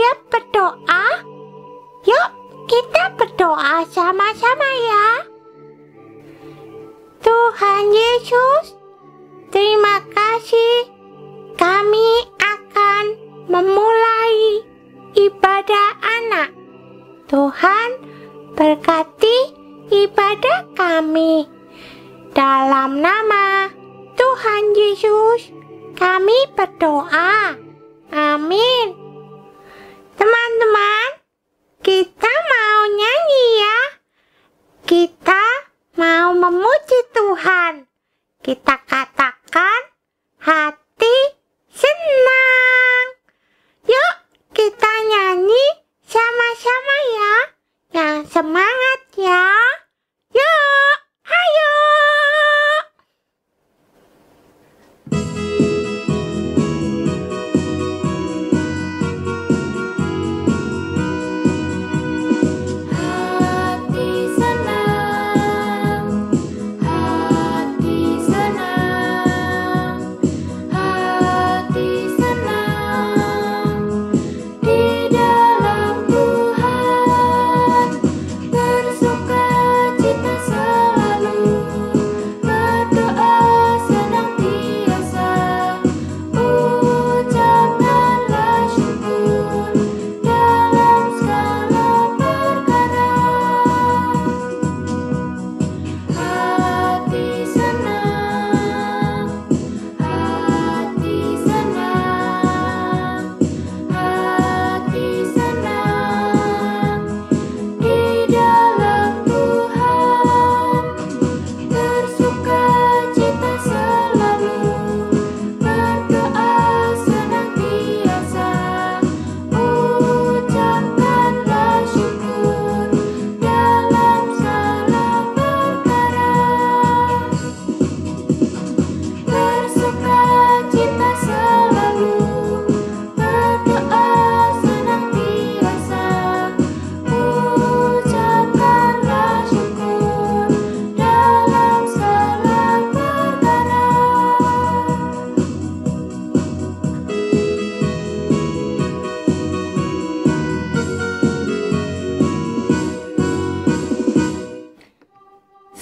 siap berdoa? Yuk, kita berdoa sama-sama ya. Tuhan Yesus, terima kasih. Kami akan memulai ibadah anak. Tuhan, berkati ibadah kami. Dalam nama Tuhan Yesus, kami berdoa. Amin. Teman-teman, kita mau nyanyi ya. Kita mau memuji Tuhan. Kita katakan hati senang. Yuk kita nyanyi sama-sama ya. Yang semangat ya. Yuk, ayo.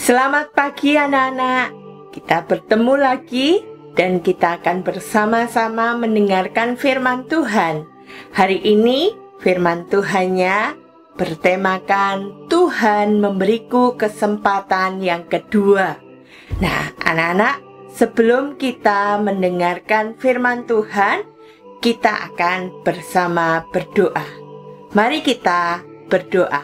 Selamat pagi anak-anak. Kita bertemu lagi dan kita akan bersama-sama mendengarkan firman Tuhan. Hari ini firman Tuhannya bertemakan Tuhan memberiku kesempatan yang kedua. Nah, anak-anak, sebelum kita mendengarkan firman Tuhan, kita akan bersama berdoa. Mari kita berdoa.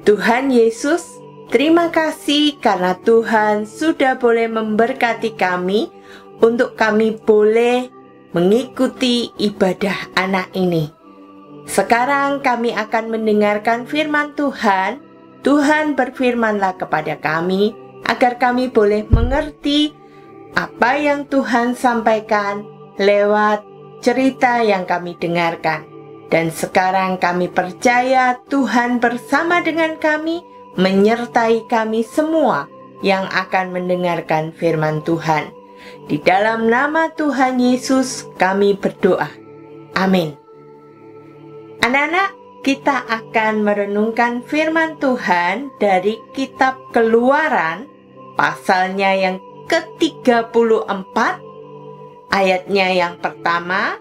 Tuhan Yesus, terima kasih karena Tuhan sudah boleh memberkati kami untuk kami boleh mengikuti ibadah anak ini. Sekarang kami akan mendengarkan firman Tuhan. Tuhan berfirmanlah kepada kami agar kami boleh mengerti apa yang Tuhan sampaikan lewat cerita yang kami dengarkan. Dan sekarang kami percaya Tuhan bersama dengan kami, menyertai kami semua yang akan mendengarkan firman Tuhan. Di dalam nama Tuhan Yesus kami berdoa. Amin. Anak-anak, kita akan merenungkan firman Tuhan dari kitab Keluaran, pasalnya yang ke-34, ayatnya yang pertama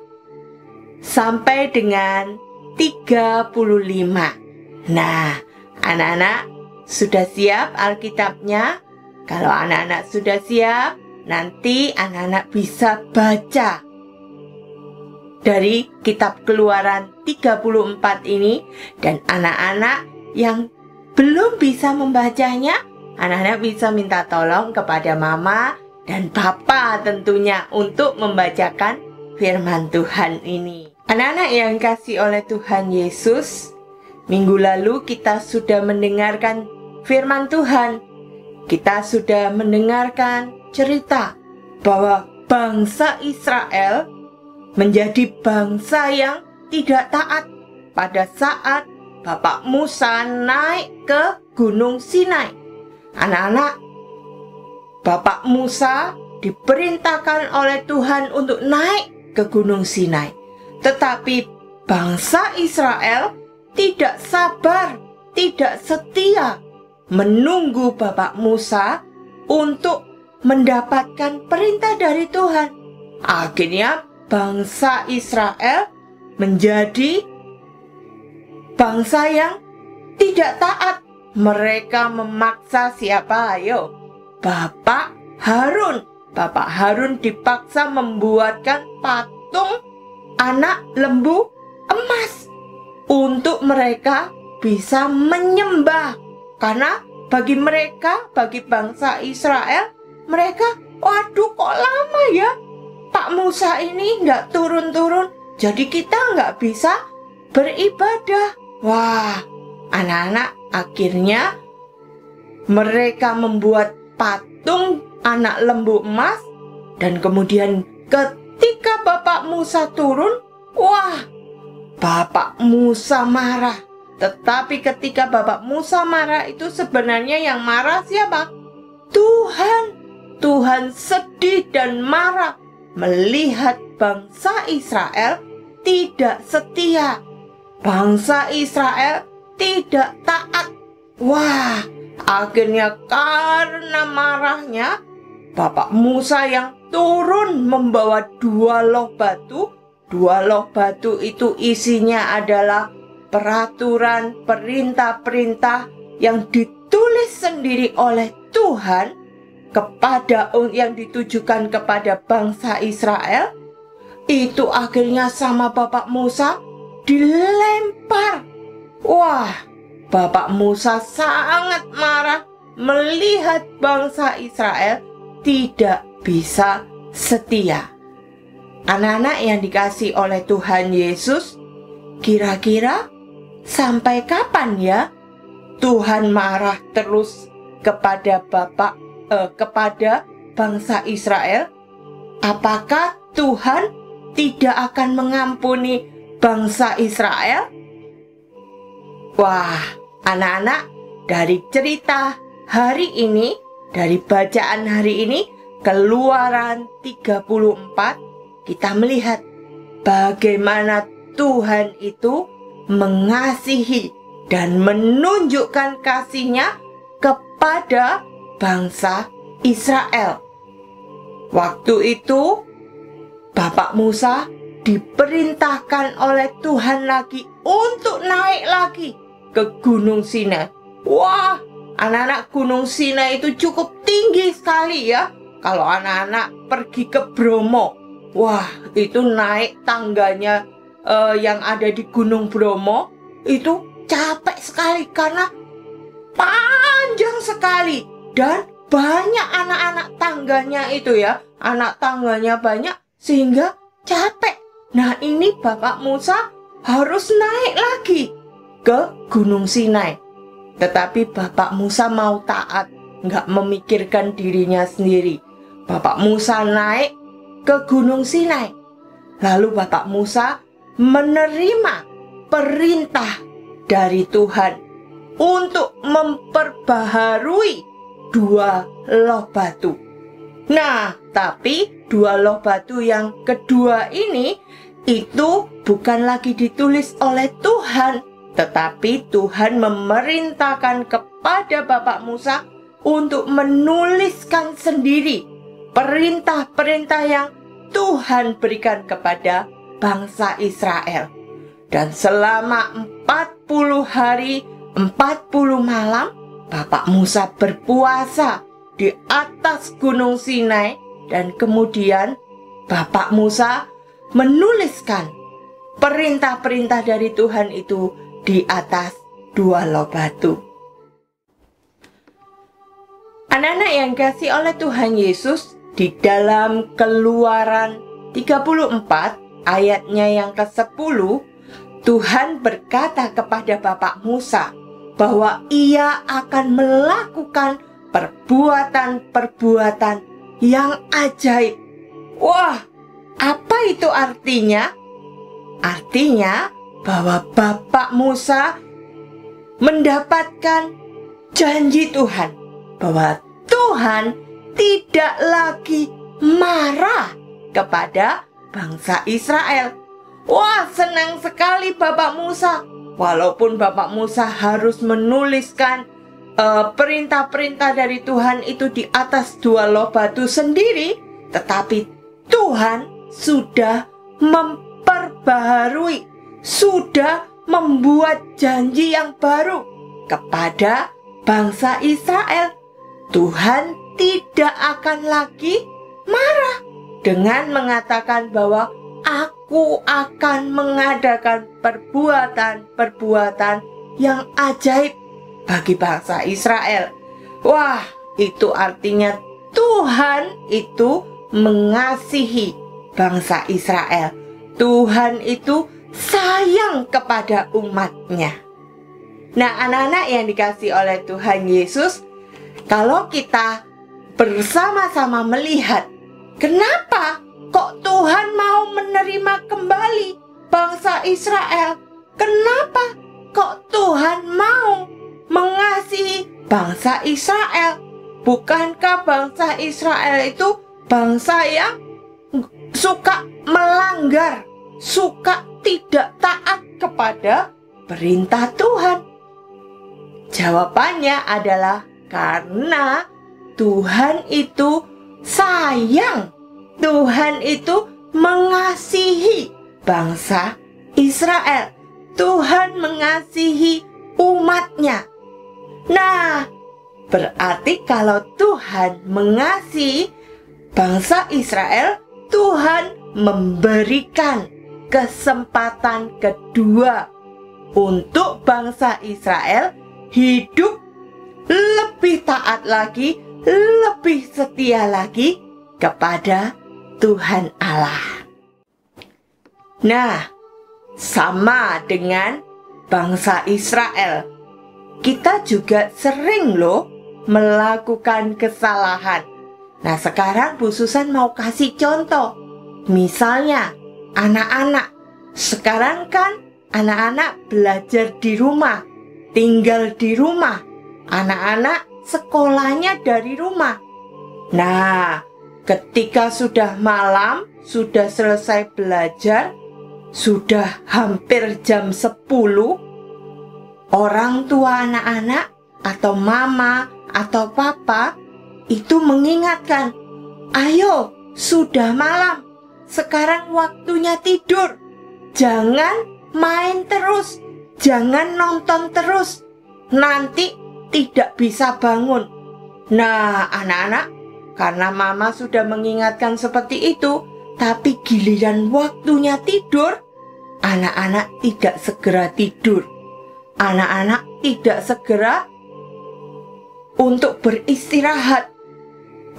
sampai dengan 35. Nah, anak-anak, sudah siap Alkitabnya? Kalau anak-anak sudah siap, nanti anak-anak bisa baca dari kitab Keluaran 34 ini. Dan anak-anak yang belum bisa membacanya, anak-anak bisa minta tolong kepada mama dan papa tentunya untuk membacakan firman Tuhan ini. Anak-anak yang kasih oleh Tuhan Yesus, minggu lalu kita sudah mendengarkan firman Tuhan. Kita sudah mendengarkan cerita bahwa bangsa Israel menjadi bangsa yang tidak taat pada saat Bapak Musa naik ke Gunung Sinai. Anak-anak, Bapak Musa diperintahkan oleh Tuhan untuk naik ke Gunung Sinai. Tetapi bangsa Israel tidak sabar, tidak setia menunggu Bapak Musa untuk mendapatkan perintah dari Tuhan. Akhirnya bangsa Israel menjadi bangsa yang tidak taat. Mereka memaksa siapa? Ayo, Bapak Harun. Bapak Harun dipaksa membuatkan patung anak lembu emas untuk mereka bisa menyembah. Karena bagi mereka, bagi bangsa Israel, mereka, waduh kok lama ya Pak Musa ini nggak turun-turun, jadi kita nggak bisa beribadah. Wah, anak-anak akhirnya mereka membuat patung anak lembu emas. Dan kemudian ketika Bapak Musa turun, wah, Bapak Musa marah. Tetapi ketika Bapak Musa marah, itu sebenarnya yang marah siapa? Tuhan. Tuhan sedih dan marah melihat bangsa Israel tidak setia. Bangsa Israel tidak taat. Wah, akhirnya karena marahnya, Bapak Musa yang turun membawa 2 loh batu. 2 loh batu itu isinya adalah peraturan, perintah-perintah yang ditulis sendiri oleh Tuhan yang ditujukan kepada bangsa Israel. Itu akhirnya sama Bapak Musa dilempar. Wah, Bapak Musa sangat marah melihat bangsa Israel tidak bisa setia. Anak-anak yang dikasihi oleh Tuhan Yesus, kira-kira sampai kapan ya Tuhan marah terus kepada kepada bangsa Israel? Apakah Tuhan tidak akan mengampuni bangsa Israel? Wah, anak-anak, dari cerita hari ini, dari bacaan hari ini, Keluaran 34, kita melihat bagaimana Tuhan itu mengasihi dan menunjukkan kasih-Nya kepada bangsa Israel. Waktu itu Bapak Musa diperintahkan oleh Tuhan lagi untuk naik lagi ke Gunung Sinai. Wah, anak-anak, Gunung Sinai itu cukup tinggi sekali ya. Kalau anak-anak pergi ke Bromo, wah, itu naik tangganya yang ada di Gunung Bromo itu capek sekali karena panjang sekali. Dan banyak anak-anak tangganya itu ya, anak tangganya banyak sehingga capek. Nah, ini Bapak Musa harus naik lagi ke Gunung Sinai. Tetapi Bapak Musa mau taat, nggak memikirkan dirinya sendiri. Bapak Musa naik ke Gunung Sinai. Lalu Bapak Musa menerima perintah dari Tuhan untuk memperbaharui 2 loh batu. Nah, tapi 2 loh batu yang kedua ini itu bukan lagi ditulis oleh Tuhan, tetapi Tuhan memerintahkan kepada Bapak Musa untuk menuliskan sendiri perintah-perintah yang Tuhan berikan kepada bangsa Israel. Dan selama 40 hari, 40 malam, Bapak Musa berpuasa di atas Gunung Sinai. Dan kemudian Bapak Musa menuliskan perintah-perintah dari Tuhan itu di atas 2 loh batu. Anak-anak yang dikasihi oleh Tuhan Yesus, di dalam Keluaran 34 ayatnya yang ke-10, Tuhan berkata kepada Bapak Musa bahwa Ia akan melakukan perbuatan-perbuatan yang ajaib. Wah, apa itu artinya? Artinya bahwa Bapak Musa mendapatkan janji Tuhan bahwa Tuhan tidak lagi marah kepada bangsa Israel. Wah, senang sekali Bapak Musa. Walaupun Bapak Musa harus menuliskan perintah-perintah dari Tuhan itu di atas 2 loh batu sendiri, tetapi Tuhan sudah memperbaharui, sudah membuat janji yang baru kepada bangsa Israel. Tuhan tidak akan lagi marah dengan mengatakan bahwa Aku akan mengadakan perbuatan-perbuatan yang ajaib bagi bangsa Israel. Wah, itu artinya Tuhan itu mengasihi bangsa Israel. Tuhan itu sayang kepada umatnya. Nah, anak-anak yang dikasihi oleh Tuhan Yesus, kalau kita bersama-sama melihat kenapa kok Tuhan mau menerima kembali bangsa Israel? Kenapa kok Tuhan mau mengasihi bangsa Israel? Bukankah bangsa Israel itu bangsa yang suka melanggar, suka tidak taat kepada perintah Tuhan? Jawabannya adalah karena Tuhan itu sayang. Tuhan itu mengasihi bangsa Israel. Tuhan mengasihi umatnya. Nah, berarti kalau Tuhan mengasihi bangsa Israel, Tuhan memberikan kesempatan kedua untuk bangsa Israel hidup lebih taat lagi, lebih setia lagi kepada Tuhan Allah. Nah, sama dengan bangsa Israel, kita juga sering loh melakukan kesalahan. Nah, sekarang Bu Susan mau kasih contoh. Misalnya, anak-anak. Sekarang kan anak-anak belajar di rumah, tinggal di rumah. Anak-anak sekolahnya dari rumah. Nah, ketika sudah malam, sudah selesai belajar, sudah hampir jam 10, orang tua anak-anak atau mama atau papa itu mengingatkan, ayo sudah malam, sekarang waktunya tidur. Jangan main terus, jangan nonton terus, nanti tidak bisa bangun. Nah, anak-anak, karena mama sudah mengingatkan seperti itu, tapi giliran waktunya tidur, anak-anak tidak segera tidur. Anak-anak tidak segera untuk beristirahat.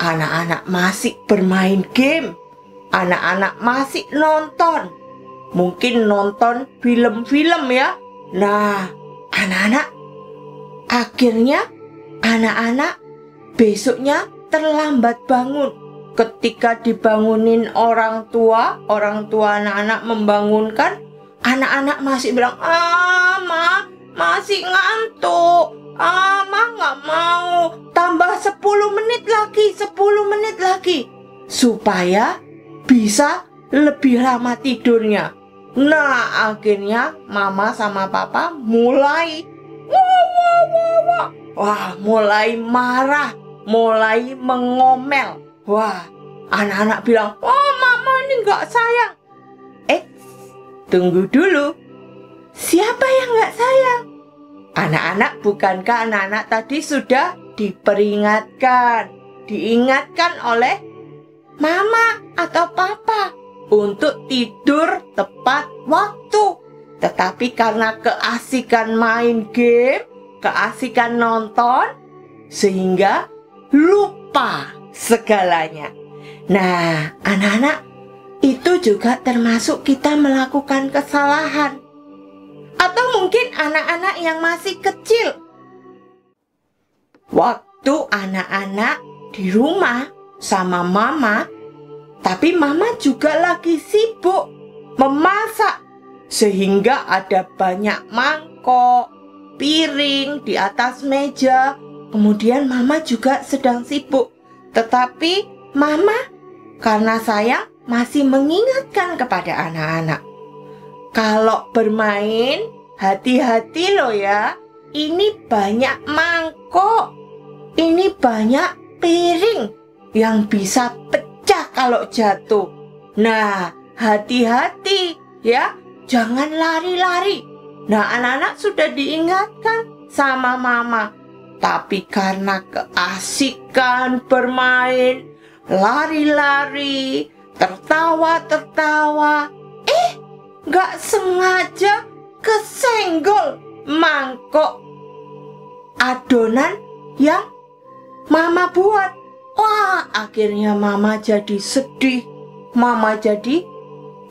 Anak-anak masih bermain game. Anak-anak masih nonton. Mungkin nonton film-film ya. Nah, anak-anak, akhirnya anak-anak besoknya terlambat bangun. Ketika dibangunin orang tua anak-anak membangunkan, anak-anak masih bilang, Ma, masih ngantuk. Ma nggak mau. Tambah 10 menit lagi. Supaya bisa lebih lama tidurnya. Nah, akhirnya mama sama papa mulai mulai marah, mulai mengomel. Wah, anak-anak bilang, mama ini nggak sayang. Tunggu dulu. Siapa yang nggak sayang? Anak-anak, bukankah anak-anak tadi sudah diingatkan oleh mama atau papa untuk tidur tepat waktu. Tetapi karena keasikan main game, keasikan nonton, sehingga lupa segalanya. Nah, anak-anak, itu juga termasuk kita melakukan kesalahan. Atau mungkin anak-anak yang masih kecil. Waktu anak-anak di rumah sama mama, tapi mama juga lagi sibuk memasak, sehingga ada banyak mangkok, piring di atas meja. Kemudian mama juga sedang sibuk. Tetapi mama karena sayang masih mengingatkan kepada anak-anak. kalau bermain, hati-hati loh ya. Ini banyak mangkok, ini banyak piring yang bisa pecah kalau jatuh. Nah, hati-hati ya, jangan lari-lari. Nah, anak-anak sudah diingatkan sama mama. Tapi karena keasikan bermain, lari-lari, tertawa-tertawa, gak sengaja kesenggol mangkok adonan yang mama buat. Wah, akhirnya mama jadi sedih. Mama jadi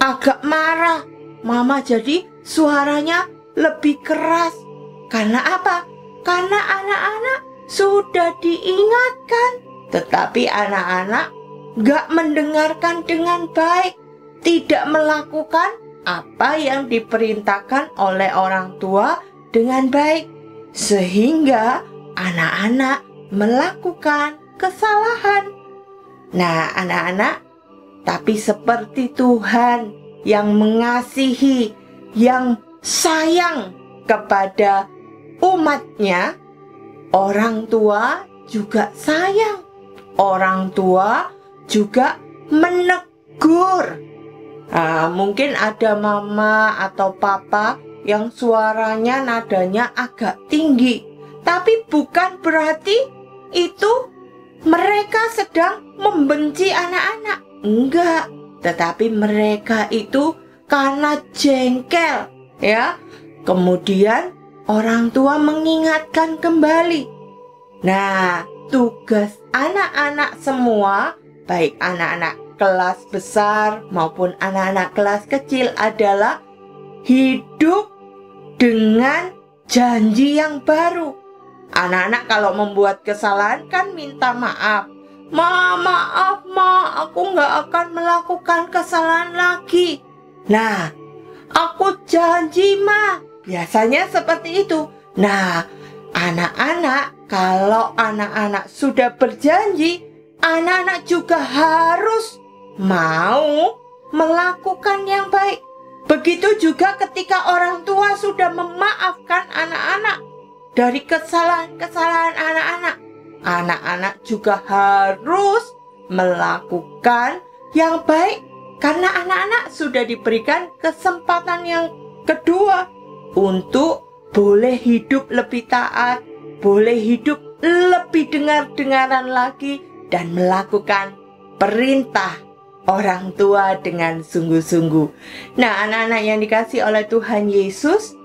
agak marah. Mama jadi suaranya lebih keras. Karena apa? Karena anak-anak sudah diingatkan. Tetapi anak-anak gak mendengarkan dengan baik. Tidak melakukan apa yang diperintahkan oleh orang tua dengan baik. Sehingga anak-anak melakukan kesalahan. Nah, anak-anak, tapi seperti Tuhan yang mengasihi, yang sayang kepada umatnya, orang tua juga sayang. Orang tua juga menegur. Nah, mungkin ada mama atau papa yang suaranya nadanya agak tinggi. Tapi bukan berarti itu mereka sedang membenci anak-anak. Enggak. Tetapi mereka itu karena jengkel, ya. Kemudian orang tua mengingatkan kembali. Nah, tugas anak-anak semua, baik anak-anak kelas besar maupun anak-anak kelas kecil adalah hidup dengan janji yang baru. Anak-anak kalau membuat kesalahan kan minta maaf. Maaf, aku nggak akan melakukan kesalahan lagi. Nah, aku janji, Ma. Biasanya seperti itu. Nah, anak-anak, kalau anak-anak sudah berjanji, anak-anak juga harus mau melakukan yang baik. Begitu juga ketika orang tua sudah memaafkan anak-anak dari kesalahan-kesalahan anak-anak. Anak-anak juga harus melakukan yang baik karena anak-anak sudah diberikan kesempatan yang kedua untuk boleh hidup lebih taat, boleh hidup lebih dengar-dengaran lagi dan melakukan perintah orang tua dengan sungguh-sungguh. Nah, anak-anak yang dikasihi oleh Tuhan Yesus,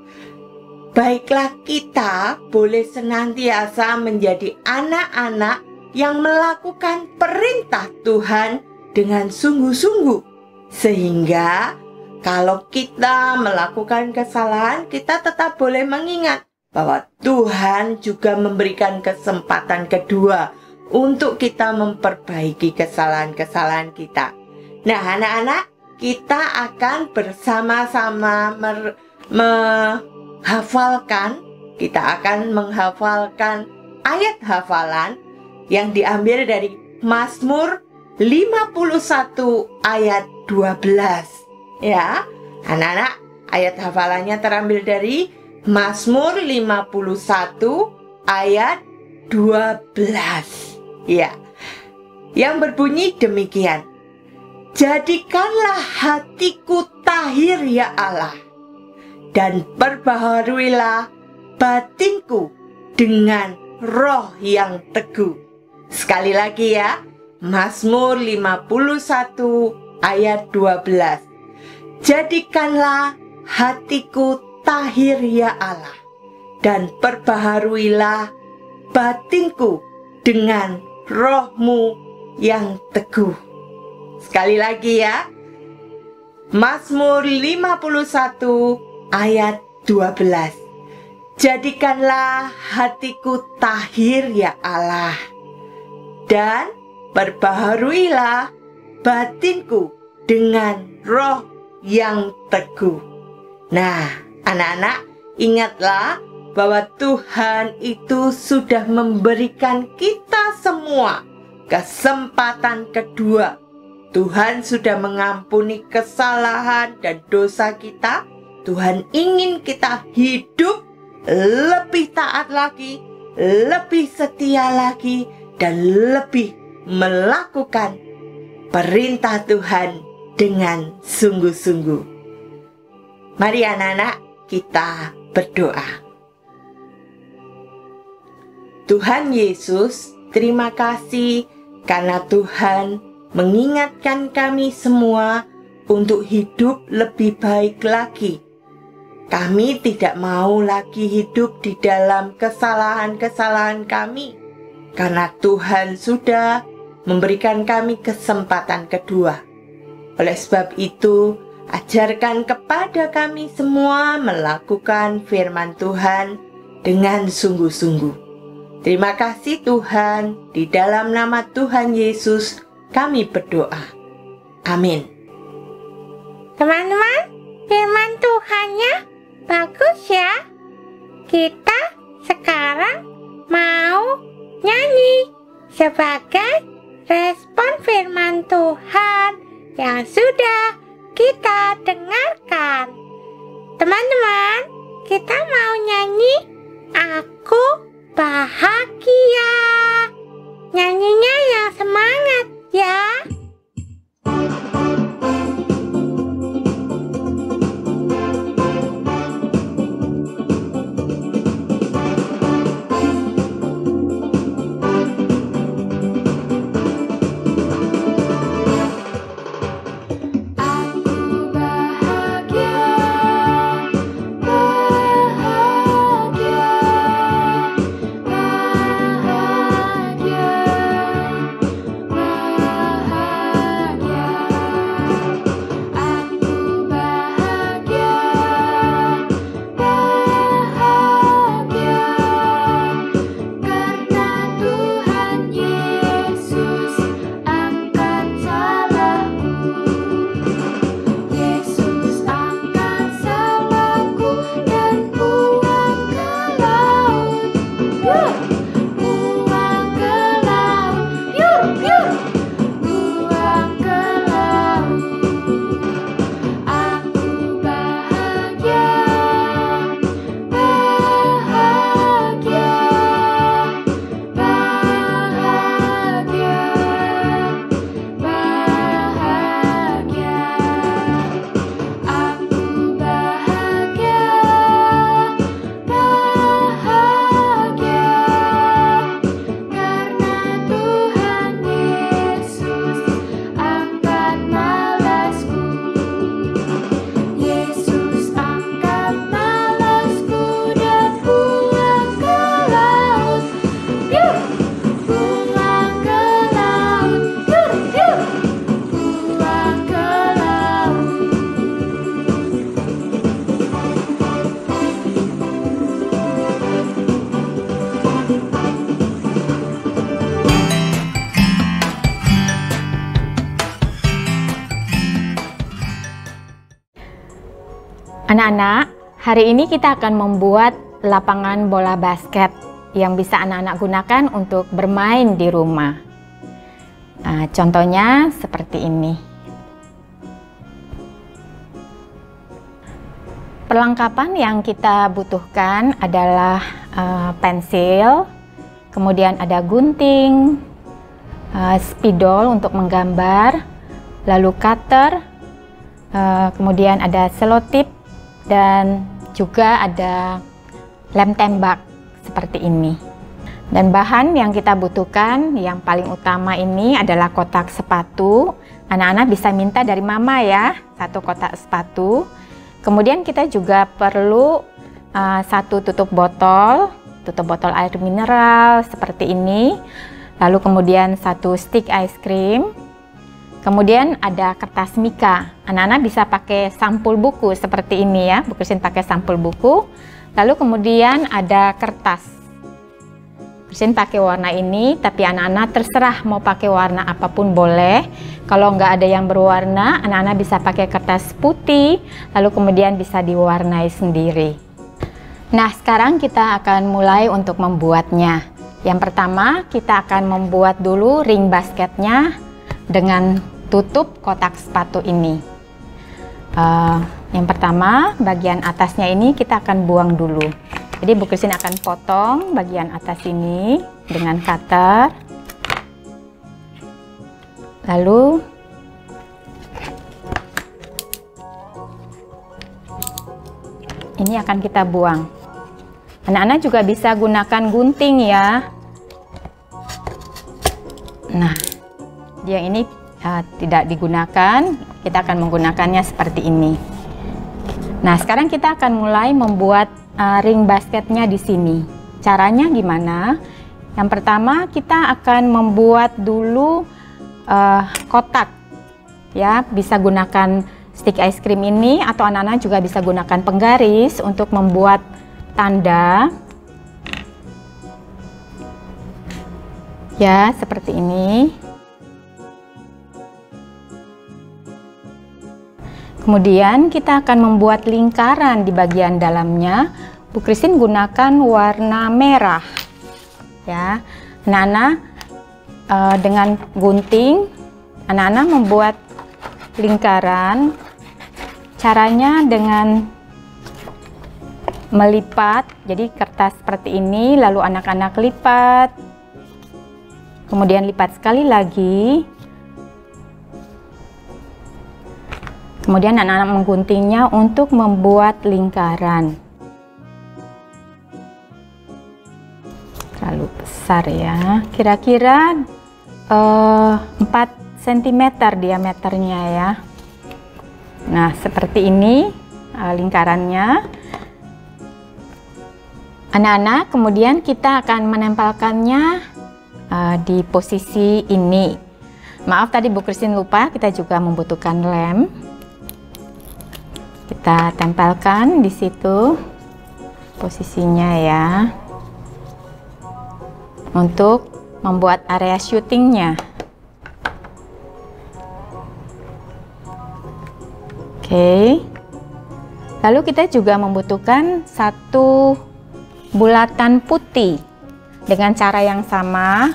baiklah kita boleh senantiasa menjadi anak-anak yang melakukan perintah Tuhan dengan sungguh-sungguh. Sehingga kalau kita melakukan kesalahan, kita tetap boleh mengingat bahwa Tuhan juga memberikan kesempatan kedua untuk kita memperbaiki kesalahan-kesalahan kita. Nah, anak-anak, kita akan bersama-sama kita akan menghafalkan ayat hafalan yang diambil dari Mazmur 51 ayat 12. Ya, anak-anak, ayat hafalannya terambil dari Mazmur 51 ayat 12. Ya, yang berbunyi demikian. Jadikanlah hatiku tahir ya Allah, dan perbaharuilah batinku dengan roh yang teguh. Sekali lagi ya, Mazmur 51 ayat 12. Jadikanlah hatiku tahir ya Allah, dan perbaharuilah batinku dengan roh-Mu yang teguh. Sekali lagi ya, Mazmur 51 ayat 12. Jadikanlah hatiku tahir ya Allah, dan perbaharuilah batinku dengan roh yang teguh. Nah, anak-anak, ingatlah bahwa Tuhan itu sudah memberikan kita semua kesempatan kedua. Tuhan sudah mengampuni kesalahan dan dosa kita Tuhan ingin kita hidup lebih taat lagi, lebih setia lagi, dan lebih melakukan perintah Tuhan dengan sungguh-sungguh. Mari anak-anak, kita berdoa. Tuhan Yesus, terima kasih karena Tuhan mengingatkan kami semua untuk hidup lebih baik lagi. Kami tidak mau lagi hidup di dalam kesalahan-kesalahan kami, karena Tuhan sudah memberikan kami kesempatan kedua. Oleh sebab itu, ajarkan kepada kami semua melakukan firman Tuhan dengan sungguh-sungguh. Terima kasih Tuhan, di dalam nama Tuhan Yesus kami berdoa. Amin. Teman-teman, firman Tuhannya bagus ya. Kita sekarang mau nyanyi sebagai respon firman Tuhan yang sudah kita dengarkan. Teman-teman, kita mau nyanyi Aku Bahagia. Nyanyinya yang semangat ya. Anak-anak, hari ini kita akan membuat lapangan bola basket yang bisa anak-anak gunakan untuk bermain di rumah. Nah, contohnya seperti ini. Perlengkapan yang kita butuhkan adalah pensil, kemudian ada gunting, spidol untuk menggambar, lalu cutter, kemudian ada selotip, dan juga ada lem tembak seperti ini. Dan bahan yang kita butuhkan yang paling utama ini adalah kotak sepatu. Anak-anak bisa minta dari mama ya, satu kotak sepatu. Kemudian kita juga perlu satu tutup botol air mineral seperti ini. Lalu kemudian satu stick ice cream. Kemudian ada kertas mika. Anak-anak bisa pakai sampul buku seperti ini ya, Bersin pakai sampul buku. Lalu kemudian ada kertas. Bersin pakai warna ini, tapi anak-anak terserah mau pakai warna apapun boleh. Kalau nggak ada yang berwarna, anak-anak bisa pakai kertas putih, lalu kemudian bisa diwarnai sendiri. Nah, sekarang kita akan mulai untuk membuatnya. Yang pertama, kita akan membuat dulu ring basketnya dengan tutup kotak sepatu ini. Yang pertama, bagian atasnya ini kita akan buang dulu. Jadi Bu Christine akan potong bagian atas ini dengan cutter. Lalu ini akan kita buang. Anak-anak juga bisa gunakan gunting ya. Nah, yang ini tidak digunakan, kita akan menggunakannya seperti ini. Nah, sekarang kita akan mulai membuat ring basketnya di sini. Caranya gimana? Yang pertama, kita akan membuat dulu kotak. Ya, bisa gunakan stick ice cream ini atau anak-anak juga bisa gunakan penggaris untuk membuat tanda. Ya, seperti ini. Kemudian kita akan membuat lingkaran di bagian dalamnya. Bu Christine gunakan warna merah. Ya, anak-anak dengan gunting, anak-anak membuat lingkaran. Caranya dengan melipat, jadi kertas seperti ini, lalu anak-anak lipat, kemudian lipat sekali lagi, kemudian anak-anak mengguntingnya untuk membuat lingkaran. Terlalu besar ya, kira-kira 4 cm diameternya ya. Nah, seperti ini lingkarannya. Anak-anak, kemudian kita akan menempelkannya di posisi ini. Maaf tadi Bu Christine lupa, kita juga membutuhkan lem. Kita tempelkan di situ posisinya ya, untuk membuat area syutingnya. Oke. Lalu kita juga membutuhkan satu bulatan putih dengan cara yang sama,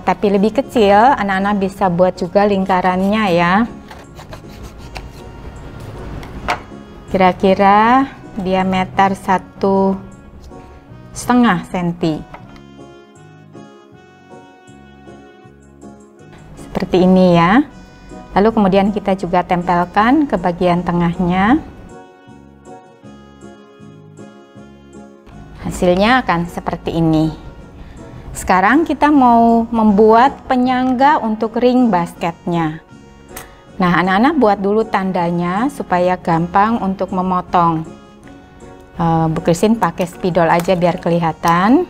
tapi lebih kecil. Anak-anak bisa buat juga lingkarannya ya. Kira-kira diameter 1,5 cm. Seperti ini ya. Lalu kemudian kita juga tempelkan ke bagian tengahnya. Hasilnya akan seperti ini. Sekarang kita mau membuat penyangga untuk ring basketnya. Nah, anak-anak buat dulu tandanya supaya gampang untuk memotong. Bu Christine pakai spidol aja biar kelihatan.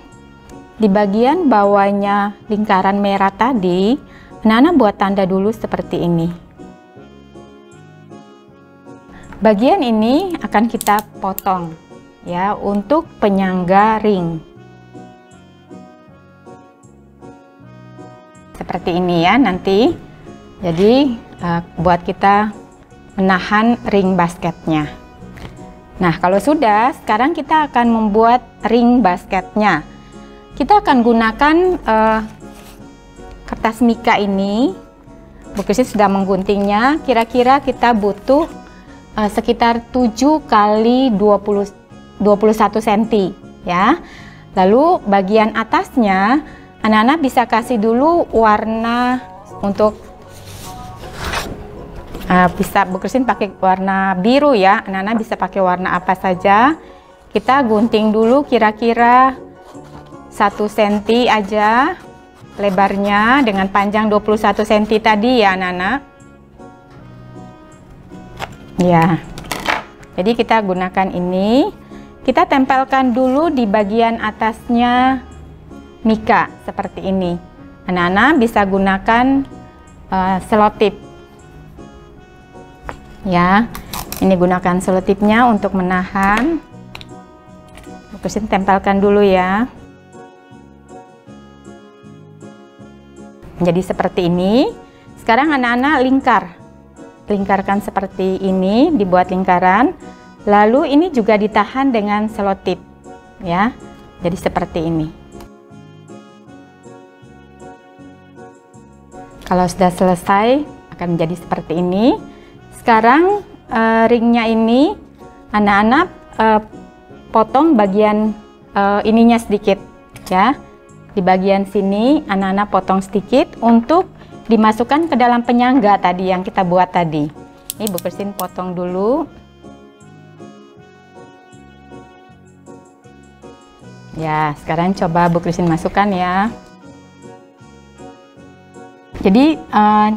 Di bagian bawahnya lingkaran merah tadi, anak-anak buat tanda dulu seperti ini. Bagian ini akan kita potong ya untuk penyangga ring. Seperti ini ya nanti. Jadi buat kita menahan ring basketnya. Nah, kalau sudah, sekarang kita akan membuat ring basketnya. Kita akan gunakan kertas mika ini. Bu Christine sudah mengguntingnya. Kira-kira kita butuh sekitar 7 kali 21 cm ya. Lalu bagian atasnya anak-anak bisa kasih dulu warna untuk bisa Bu Christine pakai warna biru ya. Anak-anak bisa pakai warna apa saja. Kita gunting dulu kira-kira 1 cm aja lebarnya dengan panjang 21 cm tadi ya anak-anak. Ya. Jadi kita gunakan ini. Kita tempelkan dulu di bagian atasnya mika seperti ini. Anak-anak bisa gunakan selotip. Ya. Ini gunakan selotipnya untuk menahan. Terus tempelkan dulu ya. Jadi seperti ini. Sekarang anak-anak lingkarkan seperti ini, dibuat lingkaran. Lalu ini juga ditahan dengan selotip ya. Jadi seperti ini. Kalau sudah selesai akan menjadi seperti ini. Sekarang ringnya ini anak-anak potong bagian ininya sedikit ya. Di bagian sini anak-anak potong sedikit untuk dimasukkan ke dalam penyangga tadi yang kita buat tadi. Ini Bu Christine potong dulu. Ya, sekarang coba Bu Christine masukkan ya. Jadi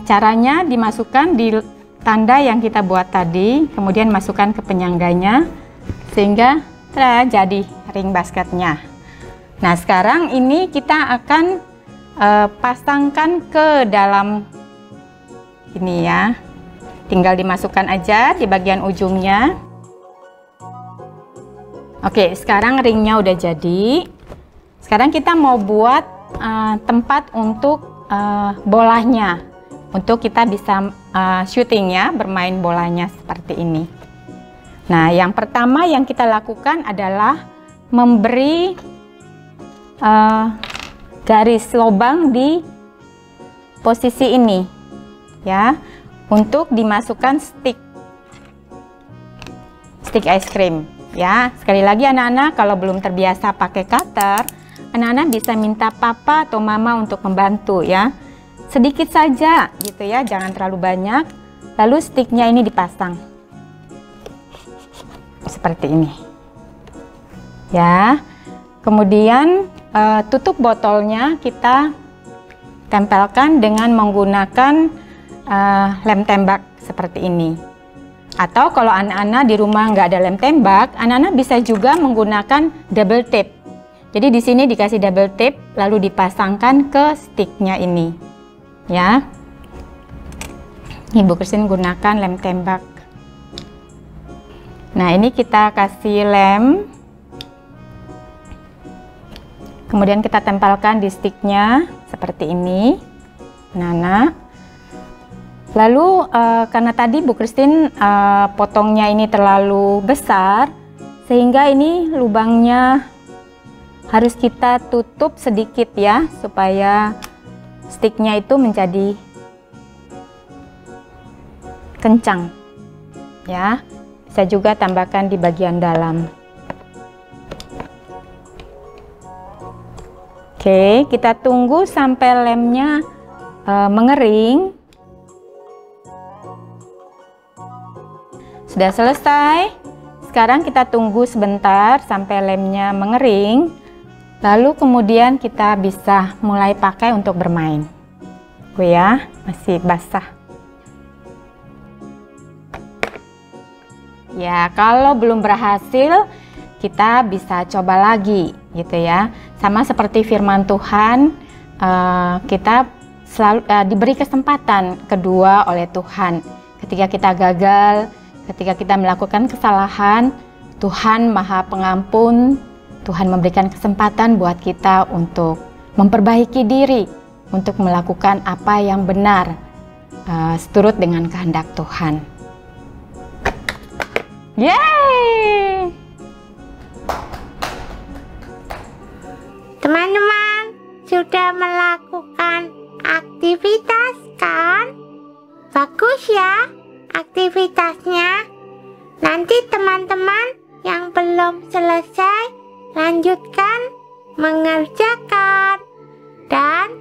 caranya dimasukkan di tanda yang kita buat tadi, kemudian masukkan ke penyangganya sehingga jadi ring basketnya. Nah, sekarang ini kita akan pasangkan ke dalam ini ya. Tinggal dimasukkan aja di bagian ujungnya. Oke, sekarang ringnya udah jadi. Sekarang kita mau buat tempat untuk bolanya, untuk kita bisa syuting ya, bermain bolanya seperti ini. Nah, yang pertama yang kita lakukan adalah memberi garis lubang di posisi ini ya, untuk dimasukkan stick es krim ya. Sekali lagi anak-anak, kalau belum terbiasa pakai cutter, anak-anak bisa minta papa atau mama untuk membantu ya, sedikit saja gitu ya, jangan terlalu banyak. Lalu sticknya ini dipasang seperti ini ya. Kemudian tutup botolnya kita tempelkan dengan menggunakan lem tembak seperti ini. Atau kalau anak-anak di rumah nggak ada lem tembak, anak-anak bisa juga menggunakan double tape. Jadi di sini dikasih double tape lalu dipasangkan ke sticknya ini ya. Ibu Christine gunakan lem tembak. Nah, ini kita kasih lem, kemudian kita tempelkan di sticknya seperti ini, anak-anak. Lalu karena tadi Bu Christine potongnya ini terlalu besar, sehingga ini lubangnya harus kita tutup sedikit ya, supaya sticknya itu menjadi kencang ya. Bisa juga tambahkan di bagian dalam. Oke, kita tunggu sampai lemnya mengering. Sudah selesai. Sekarang kita tunggu sebentar sampai lemnya mengering. Lalu kemudian kita bisa mulai pakai untuk bermain. Ya, masih basah. Ya, kalau belum berhasil, kita bisa coba lagi gitu ya. Sama seperti firman Tuhan, kita selalu diberi kesempatan kedua oleh Tuhan. Ketika kita gagal, ketika kita melakukan kesalahan, Tuhan Maha Pengampun. Tuhan memberikan kesempatan buat kita untuk memperbaiki diri, untuk melakukan apa yang benar seturut dengan kehendak Tuhan. Yeay! Teman-teman sudah melakukan aktivitas kan? Bagus ya aktivitasnya. Nanti teman-teman yang belum selesai lanjutkan mengerjakan. Dan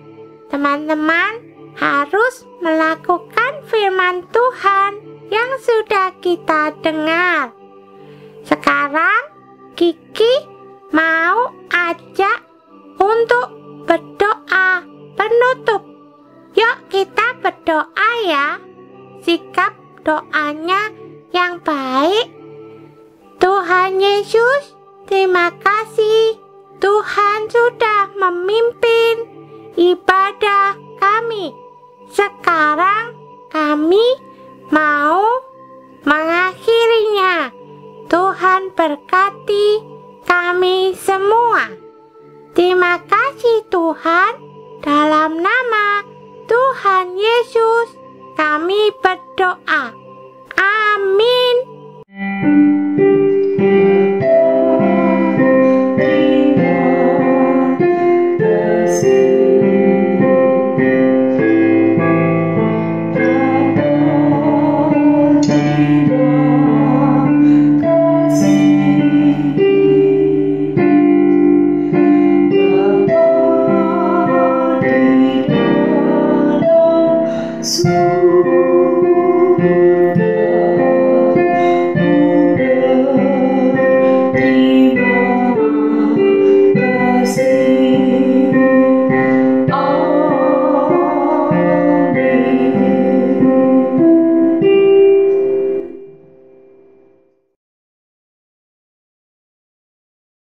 teman-teman harus melakukan firman Tuhan yang sudah kita dengar. Sekarang Kiki mau ajak untuk berdoa penutup. Yuk kita berdoa ya. Sikap doanya yang baik. Tuhan Yesus, terima kasih. Tuhan sudah memimpin ibadah kami. Sekarang kami mau mengakhirinya. Tuhan berkati kami semua. Terima kasih Tuhan. Dalam nama Tuhan Yesus kami berdoa. Amin.